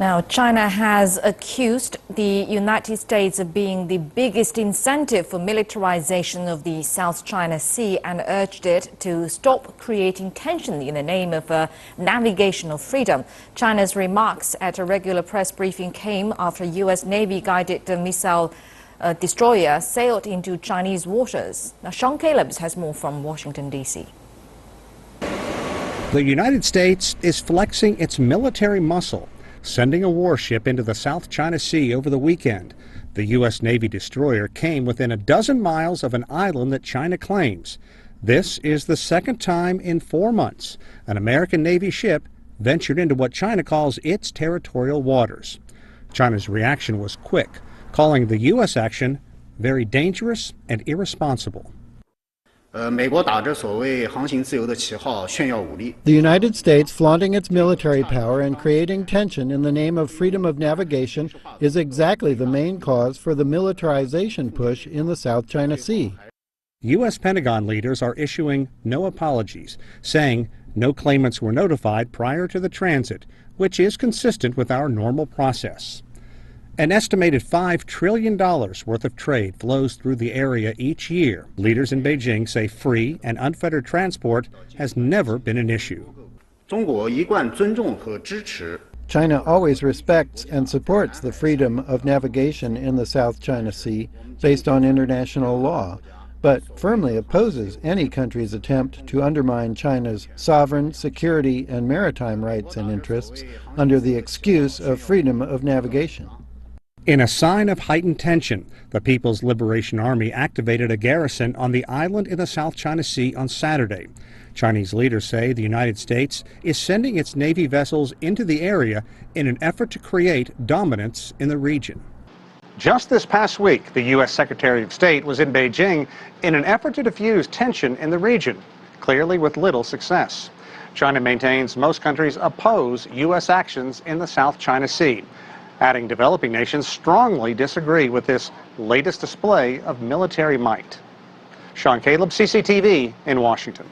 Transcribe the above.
Now, China has accused the United States of being the biggest incentive for militarization of the South China Sea and urged it to stop creating tension in the name of navigational freedom. China's remarks at a regular press briefing came after a U.S. Navy-guided missile destroyer sailed into Chinese waters. Now, Sean Caleb has more from Washington, D.C. The United States is flexing its military muscle, sending a warship into the South China Sea over the weekend. The U.S. Navy destroyer came within a dozen miles of an island that China claims. This is the second time in 4 months an American Navy ship ventured into what China calls its territorial waters. China's reaction was quick, calling the U.S. action very dangerous and irresponsible. The United States flaunting its military power and creating tension in the name of freedom of navigation is exactly the main cause for the militarization push in the South China Sea. U.S. Pentagon leaders are issuing no apologies, saying no claimants were notified prior to the transit, which is consistent with our normal process. An estimated $5 trillion worth of trade flows through the area each year. Leaders in Beijing say free and unfettered transport has never been an issue. China always respects and supports the freedom of navigation in the South China Sea based on international law, but firmly opposes any country's attempt to undermine China's sovereign, security, and maritime rights and interests under the excuse of freedom of navigation. In a sign of heightened tension, the People's Liberation Army activated a garrison on the island in the South China Sea on Saturday. Chinese leaders say the United States is sending its Navy vessels into the area in an effort to create dominance in the region. Just this past week, the U.S. Secretary of State was in Beijing in an effort to diffuse tension in the region, clearly with little success. China maintains most countries oppose U.S. actions in the South China Sea, adding developing nations strongly disagree with this latest display of military might. Sean Caleb, CCTV in Washington.